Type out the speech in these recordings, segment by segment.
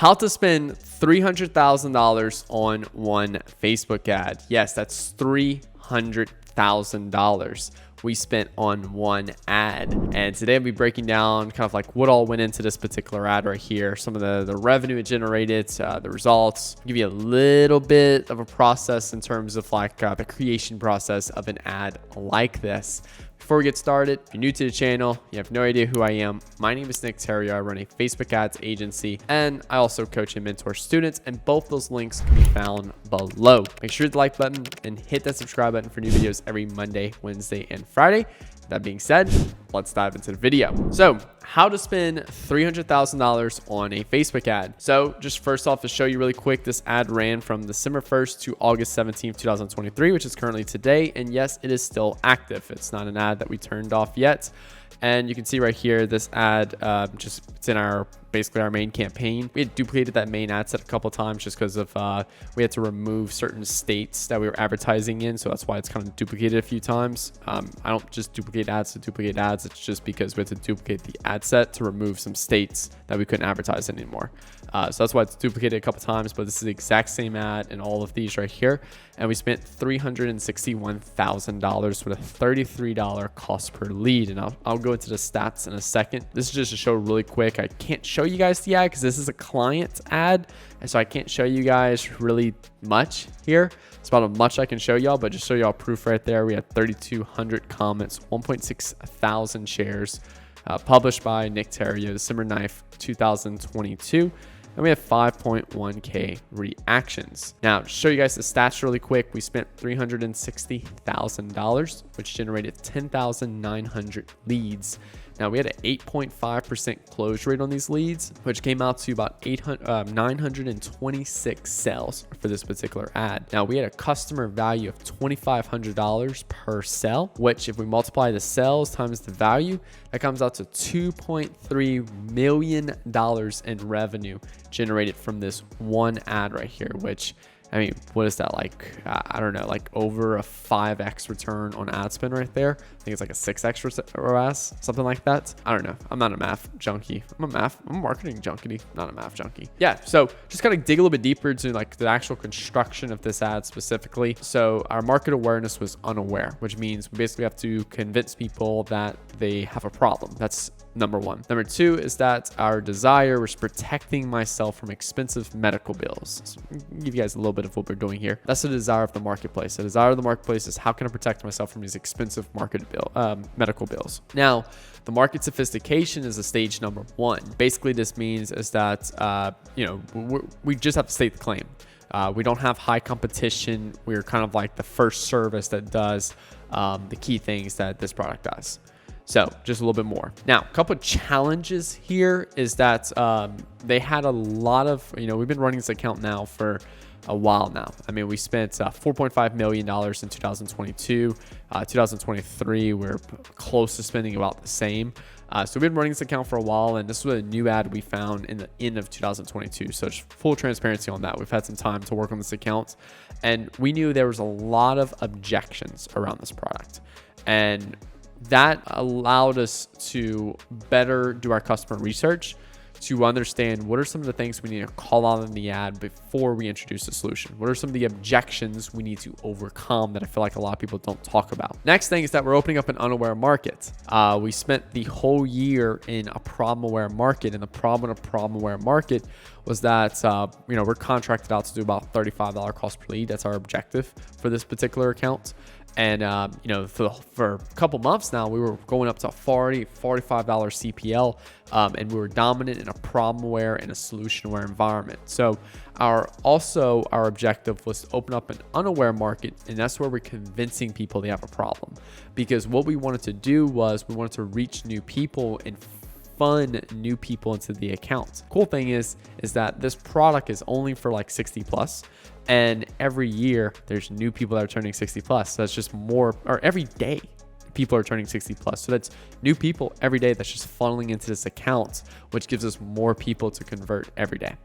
How to spend $300,000 on one Facebook ad. Yes, that's $300,000 we spent on one ad. And today I'll be breaking down kind of like what all went into this particular ad right here. Some of the revenue it generated, the results, give you a little bit of a process in terms of like the creation process of an ad like this. Before we get started, if you're new to the channel, you have no idea who I am, my name is Nick Theriot. I run a Facebook ads agency, and I also coach and mentor students, and both those links can be found below. Make sure to hit the like button and hit that subscribe button for new videos every Monday, Wednesday, and Friday. That being said, let's dive into the video. So how to spend $300,000 on a Facebook ad. So just first off, to show you really quick, this ad ran from December 1st to August 17th, 2023, which is currently today. And yes, it is still active. It's not an ad that we turned off yet. And you can see right here, this ad, it's in our basically our main campaign. We had duplicated that main ad set a couple of times just because of we had to remove certain states that we were advertising in, so that's why it's kind of duplicated a few times. I don't just duplicate ads to duplicate ads. It's just because we had to duplicate the ad set to remove some states that we couldn't advertise anymore. So that's why it's duplicated a couple times, but this is the exact same ad in all of these right here. And we spent $361,000 with a $33 cost per lead. And I'll go into the stats in a second. This is just to show really quick. I can't show you guys the ad because this is a client ad. And so I can't show you guys really much here. It's about as much I can show y'all, but just show y'all proof right there. We had 3,200 comments, 1.6 thousand shares, published by Nick Theriot, December 9th, 2022. And we have 5.1K reactions. Now, to show you guys the stats really quick, we spent $360,000, which generated 10,900 leads. Now, we had an 8.5% close rate on these leads, which came out to about 926 sales for this particular ad. Now, we had a customer value of $2,500 per sell, which if we multiply the sales times the value, that comes out to $2.3 million in revenue generated from this one ad right here, which, I mean, what is that like? I don't know, like over a 5x return on ad spend right there. I think it's like a 6x ROAS, something like that. I don't know. I'm not a math junkie. I'm a marketing junkie, not a math junkie. Yeah, so just kind of dig a little bit deeper into like the actual construction of this ad specifically. So our market awareness was unaware, which means we basically have to convince people that they have a problem. That's number one. Number two is that our desire was protecting myself from expensive medical bills. So I'll give you guys a little bit of what we're doing here. That's the desire of the marketplace. The desire of the marketplace is how can I protect myself from these expensive medical bills. Now, the market sophistication is a stage number one. Basically, this means is that we just have to state the claim. We don't have high competition. We're kind of like the first service that does the key things that this product does. So just a little bit more. Now, a couple of challenges here is that they had a lot of, we've been running this account now for a while now. I mean, we spent $4.5 million in 2022. 2023, we're close to spending about the same. So we've been running this account for a while, and this was a new ad we found in the end of 2022. So just full transparency on that. We've had some time to work on this account, and we knew there was a lot of objections around this product. And that allowed us to better do our customer research to understand what are some of the things we need to call out in the ad before we introduce the solution. What are some of the objections we need to overcome that I feel like a lot of people don't talk about? Next thing is that we're opening up an unaware market. We spent the whole year in a problem-aware market, and the problem in a problem-aware market was that we're contracted out to do about $35 cost per lead. That's our objective for this particular account. And, for a couple months now, we were going up to $40, $45 CPL, and we were dominant in a problem-aware and a solution-aware environment. So our objective was to open up an unaware market, and that's where we're convincing people they have a problem. Because what we wanted to do was we wanted to reach new people and fun new people into the account. Cool thing is that this product is only for like 60 plus. And every year there's new people that are turning 60 plus. So that's just more, or every day people are turning 60 plus. So that's new people every day that's just funneling into this account, which gives us more people to convert every day,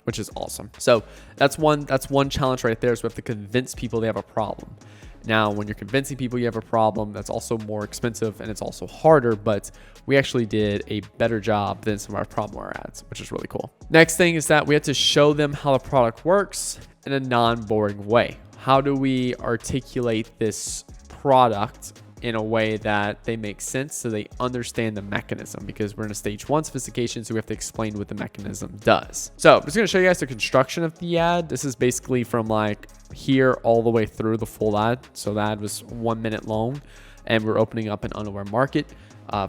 which is awesome. So that's one challenge right there, is we have to convince people they have a problem. Now, when you're convincing people you have a problem, that's also more expensive and it's also harder, but we actually did a better job than some of our problemware ads, which is really cool. Next thing is that we had to show them how the product works in a non-boring way. How do we articulate this product in a way that they make sense so they understand the mechanism? Because we're in a stage 1 sophistication, so we have to explain what the mechanism does. So I'm just gonna show you guys the construction of the ad. This is basically from like here all the way through the full ad. So the ad was 1 minute long and we're opening up an unaware market.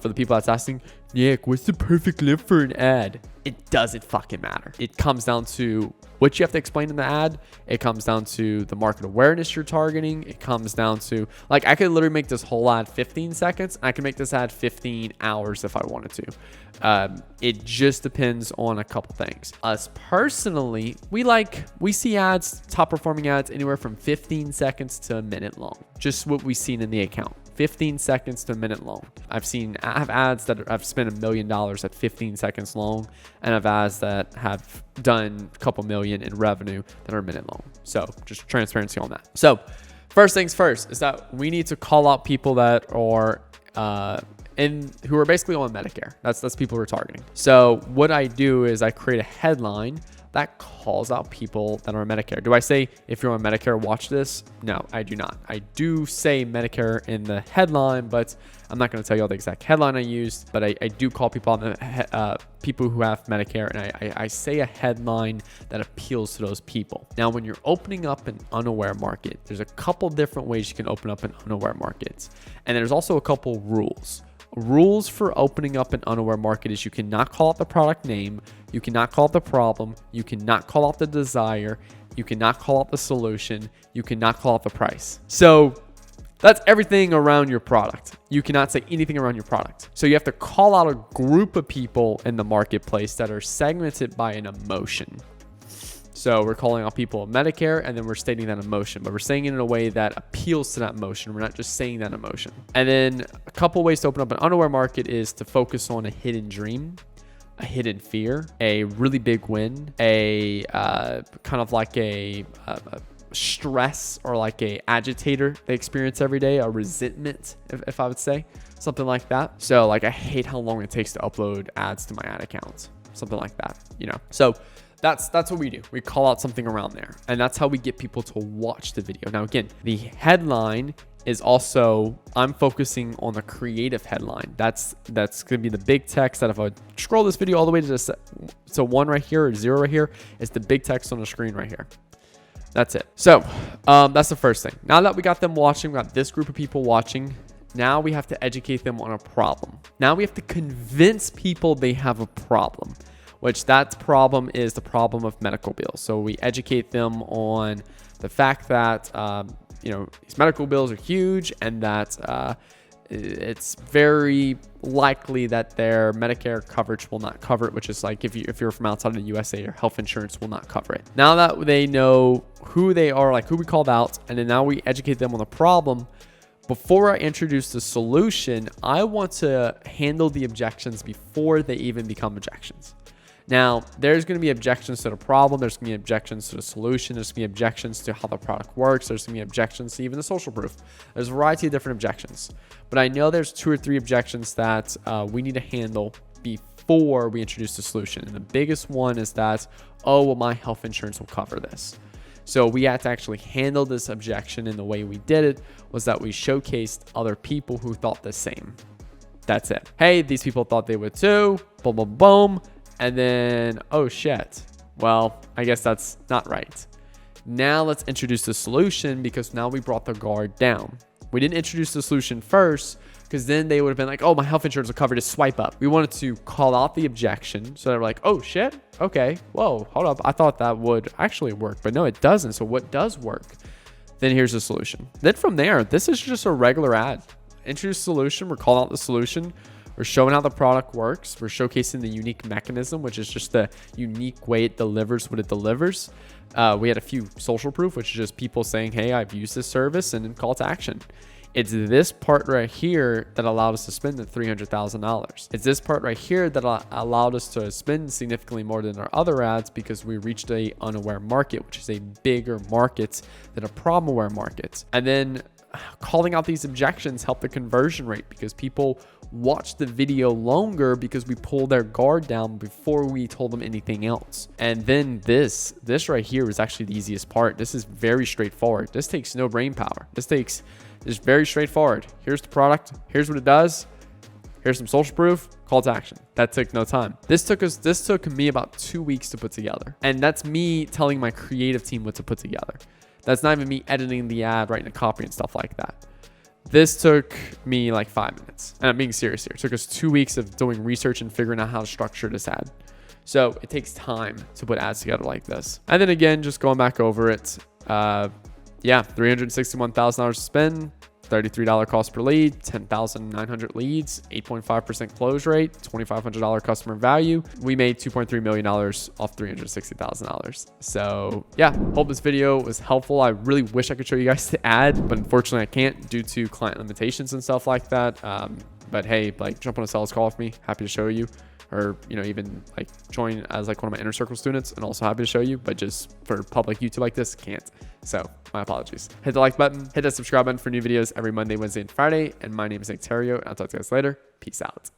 For the people that's asking, Nick, what's the perfect length for an ad? It doesn't fucking matter. It comes down to what you have to explain in the ad. It comes down to the market awareness you're targeting. It comes down to, like, I could literally make this whole ad 15 seconds. I can make this ad 15 hours if I wanted to. It just depends on a couple things. Us personally, we see ads, top performing ads, anywhere from 15 seconds to a minute long. Just what we've seen in the account. 15 seconds to a minute long. I have ads that I've spent $1 million at 15 seconds long, and I have ads that have done a couple million in revenue that are a minute long. So just transparency on that. So first things first is that we need to call out people that are who are basically on Medicare. That's people we're targeting. So what I do is I create a headline that calls out people that are on Medicare. Do I say, if you're on Medicare, watch this? No, I do not. I do say Medicare in the headline, but I'm not going to tell you all the exact headline I used, but I do call people on the people who have Medicare, and I say a headline that appeals to those people. Now, when you're opening up an unaware market, there's a couple different ways you can open up an unaware market, and there's also a couple rules. Rules for opening up an unaware market is you cannot call out the product name, you cannot call out the problem, you cannot call out the desire, you cannot call out the solution, you cannot call out the price. So that's everything around your product. You cannot say anything around your product. So you have to call out a group of people in the marketplace that are segmented by an emotion. So we're calling out people in Medicare, and then we're stating that emotion, but we're saying it in a way that appeals to that emotion. We're not just saying that emotion. And then a couple ways to open up an unaware market is to focus on a hidden dream, a hidden fear, a really big win, a kind of like a stress or like a agitator they experience every day, a resentment, if I would say, something like that. So like, I hate how long it takes to upload ads to my ad account, something like that, you know? So that's what we do. We call out something around there, and that's how we get people to watch the video. Now, again, the headline is also, I'm focusing on the creative headline. That's going to be the big text that if I scroll this video all the way to this, so 1 right here or 0 right here, is the big text on the screen right here. That's it. So that's the first thing. Now that we got them watching, we got this group of people watching, now we have to educate them on a problem. Now we have to convince people they have a problem, which that problem is the problem of medical bills. So we educate them on the fact that, these medical bills are huge, and that it's very likely that their Medicare coverage will not cover it, which is like if you're from outside of the USA, your health insurance will not cover it. Now that they know who they are, like who we called out, and then now we educate them on the problem, before I introduce the solution, I want to handle the objections before they even become objections. Now, there's going to be objections to the problem. There's going to be objections to the solution. There's going to be objections to how the product works. There's going to be objections to even the social proof. There's a variety of different objections. But I know there's 2 or 3 objections that we need to handle before we introduce the solution. And the biggest one is that, oh, well, my health insurance will cover this. So we had to actually handle this objection, and the way we did it was that we showcased other people who thought the same. That's it. Hey, these people thought they would too. Boom, boom, boom. And then, oh shit, well, I guess that's not right. Now let's introduce the solution, because now we brought the guard down. We didn't introduce the solution first, because then they would have been like, oh, my health insurance will cover, just swipe up. We wanted to call out the objection, so they were like, oh shit, okay, whoa, hold up. I thought that would actually work, but no, it doesn't. So what does work? Then here's the solution. Then from there, this is just a regular ad. Introduce solution, we're calling out the solution. We're showing how the product works. We're showcasing the unique mechanism, which is just the unique way it delivers what it delivers. We had a few social proof, which is just people saying, hey, I've used this service, and then call to action. It's this part right here that allowed us to spend the $300,000. It's this part right here that allowed us to spend significantly more than our other ads, because we reached a unaware market, which is a bigger market than a problem aware market. And then calling out these objections helped the conversion rate because people watched the video longer because we pulled their guard down before we told them anything else. And then this right here was actually the easiest part. This is very straightforward. This takes no brain power. This is very straightforward. Here's the product. Here's what it does. Here's some social proof, call to action. That took no time. This took me about 2 weeks to put together. And that's me telling my creative team what to put together. That's not even me editing the ad, writing the copy and stuff like that. This took me like 5 minutes. And I'm being serious here. It took us 2 weeks of doing research and figuring out how to structure this ad. So it takes time to put ads together like this. And then again, just going back over it. $361,000 to spend. $33 cost per lead, 10,900 leads, 8.5% close rate, $2,500 customer value. We made $2.3 million off $360,000. So yeah, hope this video was helpful. I really wish I could show you guys the ad, but unfortunately I can't due to client limitations and stuff like that. But hey, like jump on a sales call with me. Happy to show you. Or, you know, even like join as like one of my inner circle students and also happy to show you, but just for public YouTube like this, can't. So my apologies. Hit the like button, hit that subscribe button for new videos every Monday, Wednesday, and Friday. And my name is Nick Theriot. I'll talk to you guys later. Peace out.